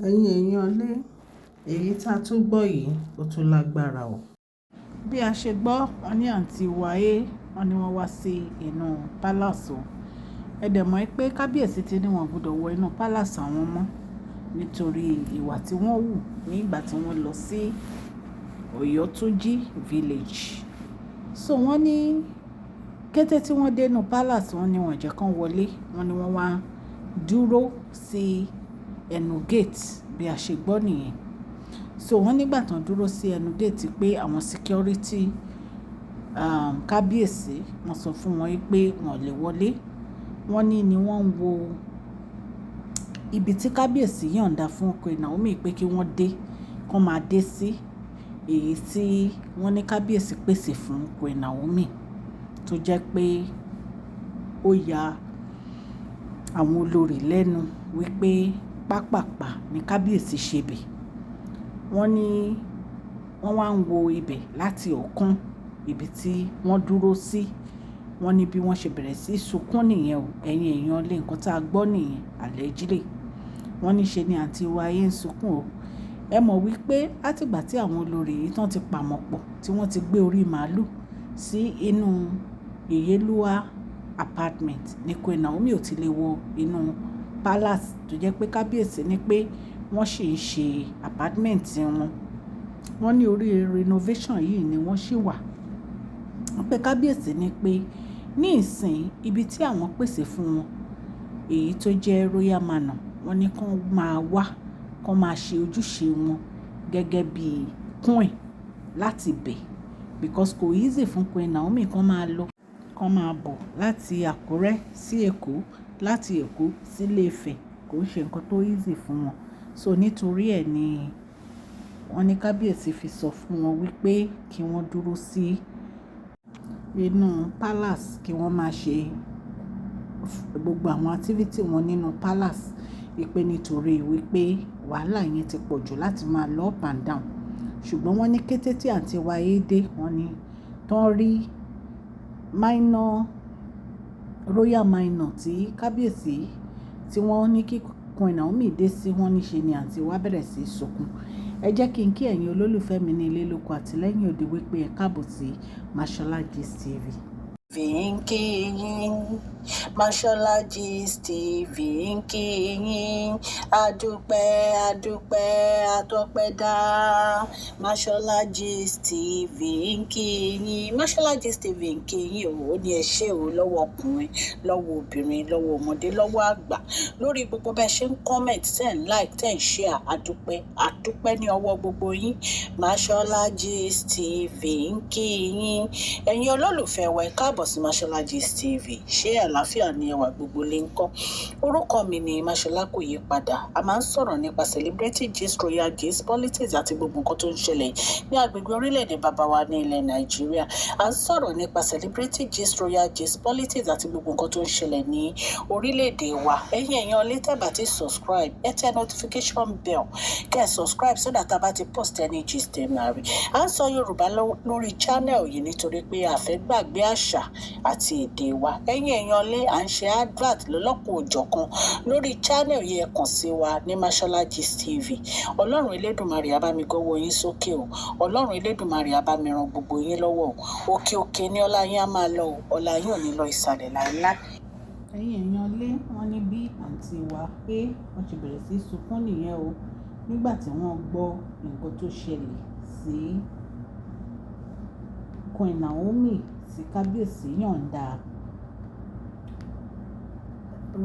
Ẹ̀yin èèyàn lé, èyí tá a tún gbọ́ yìí ó tún lágbára o. Bí a ṣe gbọ́, wọ́n ní àǹtí wáyé, wọ́n ní wọ́n wá sí inú palace o. Ẹ dẹ̀ mọ̀ pé kábíyèsí ti ní wọn gbọ́dọ̀ wọ inú palace àwọn mọ́ nítorí ìwà tí wọ́n hù ní ìgbà tí wọ́n lọ sí Ọ̀yọ́túnjí village. So wọ́n ní kété tí wọ́n dé inú palace, wọ́n ní wọn jẹ́ kán wọlé, wọ́n ní wọ́n wá dúró sí ẹnu gate bí a ṣe gbọ́ nìyẹn. So wọ́n nígbà tán dúró sí ẹnu gate pé àwọn security kábíyèsí wọ́n sọ fún wọn pé wọn ò lè wọlé. Wọ́n ní ni wọ́n ń wo ibi tí kábíyèsí yọ̀ǹda fún Queen Naomi pé kí wọ́n dé, kán máa dé sí èyí tí wọ́n ní kábíyèsí pèsè fún Queen Naomi, tó jẹ́ pé ó ya àwọn olórí lẹ́nu wípé pápápá ní kábíyèsí ṣe bẹ̀. Wọ́n ní wọ́n wá ń wo ibẹ̀ láti ọ̀kan ibi tí wọ́n dúró sí. Wọ́n ní bí wọ́n ṣe bẹ̀rẹ̀ sí sunkún nìyẹn o. Ẹ̀yin èèyàn lé, nǹkan tá a gbọ́ nìyẹn allegedly. Wọ́n ní ṣe ni àǹtí wáyé ń sunkún o. Ẹ mọ̀ wípé látìgbà tí àwọn olórí yìí tán ti pàmọ̀ pọ̀ tí wọ́n ti gbé orí màálù sí inú Ìyélúwà apartment ní Queen Naomi ò ti lè wọ inú palace, tó jẹ́ pé kábíyèsí ní pé wọ́n sì ń ṣe apartment wọn. Wọ́n ní orí renovation yìí ni wọ́n ṣì wà. Pé kábíyèsí ní pé ní ìsìn ibi tí àwọn pèsè fún wọn èyí tó jẹ́ royal manor, wọ́n ní kán máa wá, kán máa ṣe ojúṣe wọn gẹ́gẹ́ bí queen láti bẹ̀, because kò easy fún Queen Naomi kán máa lọ, kán máa bọ̀ láti Àkúrẹ́ sí Èkó, láti Èkó sí Ilé-Ifẹ̀, kò ń ṣe nǹkan tó easy fún wọn. So nítorí ẹ̀ ni wọ́n ní kábíyèsí fi sọ fún wọn wípé kí wọ́n dúró sí inú palace, kí wọ́n máa ṣe gbogbo àwọn activity wọn nínú palace, wípé nítorí wípé wàhálà yẹn ti pọ̀ jù láti máa lọ up and down. Ṣùgbọ́n wọ́n ní kété tí àǹtí wáyé dé, wọ́n ní tán rí minor, royal minor tí kábíyèsí tí wọ́n ní kí Queen Naomi dé sí, wọ́n ní ṣe ni àǹtí wá bẹ̀rẹ̀ sí sunkún. Ẹ jẹ́ kí n kí ẹ̀yin olólùfẹ́ mi ní ilé lóko àti lẹ́yìn odi wípé ẹ káàbọ̀ sí Mashola Gist TV. ń kí yín, Mashola Gist TV ń kí yín, adúpẹ́ àtọpẹ́dá. Mashola Gist TV ń kí yín, Mashola Gist TV ń kí yín o. Ó ní ẹ ṣé o, lọ́wọ́ ọkùnrin, lọ́wọ́ obìnrin, lọ́wọ́ ọmọdé, lọ́wọ́ àgbà, lórí gbogbo bẹ́ẹ̀ ṣe ń comment, tẹ́ ń like, tẹ́ ń share. Adúpẹ́ ní ọwọ́ gbogbo yín. Mashola Gist TV ń kí yín. Ẹ̀yin olólùfẹ́ wa, ẹ káàbọ̀ sí Mashola Gist TV. Ṣé àlàáfíà ni ẹwà gbogbo lè ń kọ́? Orúkọ mi ni Mashola, kò yí padà. A máa ń sọ̀rọ̀ nípa celebrity gist, royal gist, politics àti gbogbo nǹkan tó ń ṣẹlẹ̀ ní agbègbè orílẹ̀-èdè bàbá wa ní ilẹ̀ Nàìjíríà. A ń sọ̀rọ̀ nípa celebrity gist, royal gist, politics àti gbogbo nǹkan tó ń ṣẹlẹ̀ ní orílẹ̀-èdè wa. Ẹ̀yin èèyàn lè tẹ́ bá ti subscribe, ẹ tẹ notification bell kẹ́ ẹ subscribe so that a bá ti post any gist ẹ máa rí. A ń sọ Yorùbá lórí channel yìí nítorí pé a fẹ́ gbàgbé àṣà àti èdè wa. Ẹ̀yin èèyàn lé, à ń ṣe advert lọ́lọ́kùn òjọ̀kan lórí channel yìí, ẹ kàn sí wa ní Mashola Gist TV. Ọlọ́run Elédùmarè á bá mi gọ́wọ́ yín sókè o. Ọlọ́run Elédùmarè á bá mi ran gbogbo yín lọ́wọ́ o. Òkè òkè ni ọlá yín á máa lọ o. Ọlá yín ò ní lọ ìsàlẹ̀ láíláí. Ẹ̀yin èèyàn lé, wọ́n ní bí àǹtí wa pé wọ́n ti bẹ̀rẹ̀ sí sunkún nìyẹn o, nígbà tí wọ́n gbọ́ nǹkan tó ṣẹlẹ̀ sí Queen Naomi tí kábíyèsí yọ̀ǹda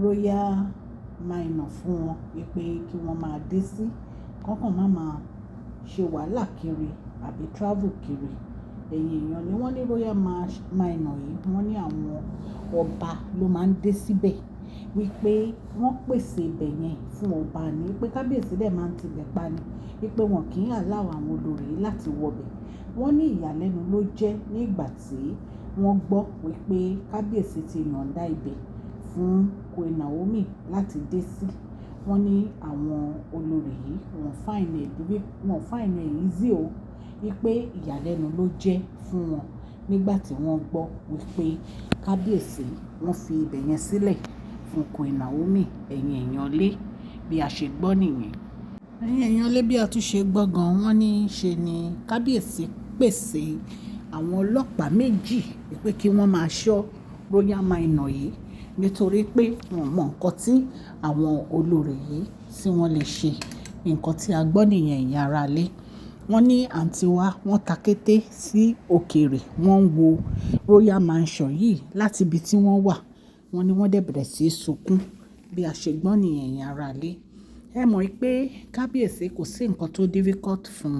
royal minor fún wọn wípé kí wọ́n máa dé sí, kọ́kàn máa ṣe wàhálà kiri àbí travel kiri. Ẹ̀yin èèyàn ni wọ́n ní royal minor yìí, wọ́n ní àwọn ọba ló máa ń dé síbẹ̀, wípé wọ́n pèsè ibẹ̀ yẹn fún ọba ní, pé kábíyèsí dẹ̀ máa ń tibẹ̀ pa ni, wípé wọn kì í allow àwọn olórí láti wọbẹ̀. Wọ́n ní ìyàlẹ́nu ló jẹ́ nígbà tí wọ́n gbọ́ wípé kábíyèsí ti yọ̀ǹda ibẹ̀ fún Queen Naomi láti dé sí. Wọ́n ní àwọn olórí yìí wọ́n find it easy o, wípé ìyàlẹ́nu ló jẹ́ fún wọn nígbà tí wọ́n gbọ́ wípé kábíyèsí wọ́n fi ibẹ̀ yẹn sílẹ̀ fún Queen Naomi. Ẹ̀yin èèyàn lé, bí a ṣe gbọ́ nìyẹn. Ẹ̀yin èèyàn lé bí a tún ṣe gbọ́ gan, wọ́n ní ṣe ni kábíyèsí pèsè àwọn ọlọ́pàá méjì pé kí wọ́n máa ṣọ́ Royal Minor yìí nítorí pé wọ́n mọ nǹkan tí àwọn olórí yìí tí wọ́n lè ṣe. Nǹkan tí a gbọ́ nìyẹn ẹ̀yin ará ilé. Wọ́n ní àǹtí wa wọ́n ta kété sí òkèèrè, wọ́n ń wo Royal Mansion yìí láti ibi tí wọ́n wà. Wọ́n ní wọ́n dẹ̀ bẹ̀rẹ̀ sí í sunkún bí a ṣe gbọ́ nìyẹn ẹ̀yin ará ilé. Ẹ mọ̀ pé kábíyèsí kò sí nǹkan tó difficult fún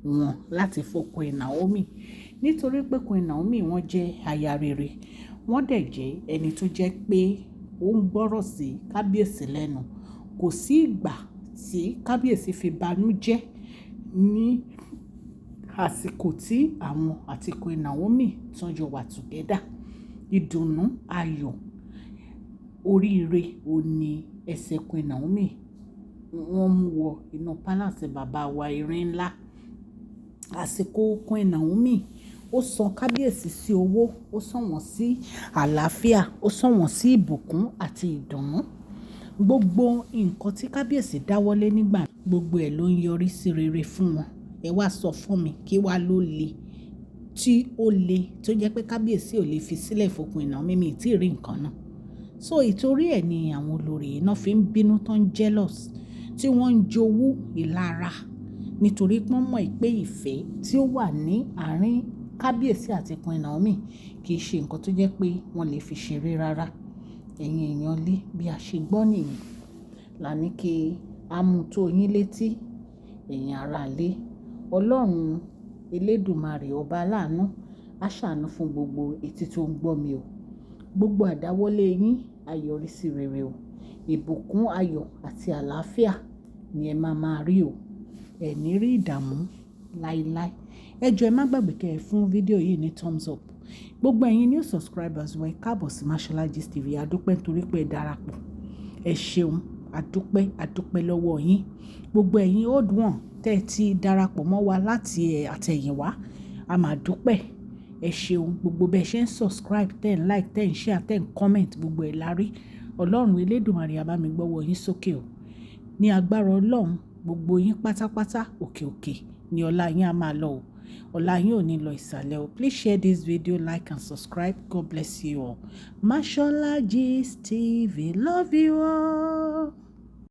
wọn láti fọ Queen Naomi nítorí pé Queen Naomi wọ́n jẹ́ aya rere. Wọ́n dẹ̀ jẹ́ ẹni tó jẹ́ pé ó ń gbọ́rọ̀ sí kábíyèsí lẹ́nu. Kò sí ìgbà tí kábíyèsí fi banújẹ́ ní àsìkò tí àwọn àti Queen Naomi tán jọ wà together. Ìdùnnú, ayọ̀, oríire òní ẹsẹ̀ Queen Naomi wọ́n mú wọ inú palace bàbá wa erin ńlá. Àsìkò Queen Naomi ó san kábíyèsí sí owó, ó san wọ́n sí àlàáfíà, ó san wọ́n sí ìbùkún àti ìdùnnú. Gbogbo nǹkan tí kábíyèsí dáwọ́lé nígbà gbogbo ẹ̀ ló ń yọrí sí rere fún wọn. Ẹ wá sọ fún mi kí wá ló le tí ó le tó jẹ́ pé kábíyèsí ò lè fi sílẹ̀ fún Queen Naomi mi tí ì rí nǹkan náà. So ìtorí ẹ̀ ni àwọn olórí náà fi ń bínú tán jealous tí wọ́n ń jowú ìlara nítorí pé wọ́n mọ̀ pé ìfẹ́ tí ó wà ní àárín kábíyèsí àti Queen Naomi kì í ṣe nǹkan tó jẹ́ pé wọ́n lè fi ṣeré rárá. Ẹ̀yin èèyàn lé bí a ṣe gbọ́ nìyẹn. Là ní kí a mú tó yín létí ẹ̀yin ará ilé. Ọlọ́run Elédùmarè ọba aláàánú á ṣàánú fún gbogbo etí tó ń gbọ́ mi o. Gbogbo àdáwọ́lé yín á yọrí sí rere o. Ìbùkún, ayọ̀ àti àlàáfíà ni ẹ máa rí o. Ẹ ní rí ìdààmú láíláí. Ẹ jọ̀ọ́ ẹ má gbàgbé kẹ́ ẹ fún fídíò yìí ní thumbs up. Gbogbo ẹ̀yin new subscribers wa ẹ káàbọ̀ sí Mashola Gist TV. A dúpẹ́ nítorí pé ẹ darapọ̀. Ẹ ṣeun, a dúpẹ́ lọ́wọ́ yín. Gbogbo ẹ̀yin old one tẹ́ ẹ ti darapọ̀ mọ́ wa láti àtẹ̀yìnwá, a máa dúpẹ́. Ẹ ṣeun gbogbo bẹ́ẹ̀ ṣe ń subscribe, tẹ́ ń like, tẹ́ ń share, tẹ́ ń comment gbogbo ẹ̀ la rí. Ọlọ́run Elédùmarè á bá mi gbọ́wọ́ yín sókè o. Ní agbára Ọlọ́run gbogbo yín pátápátá òkè ni ọlá yín á máa lọ o. Ọlá yín ò ní lọ ìsàlẹ̀ o. Please share this video, like and subscribe. God bless you all. Mashola Gist TV. Love you all.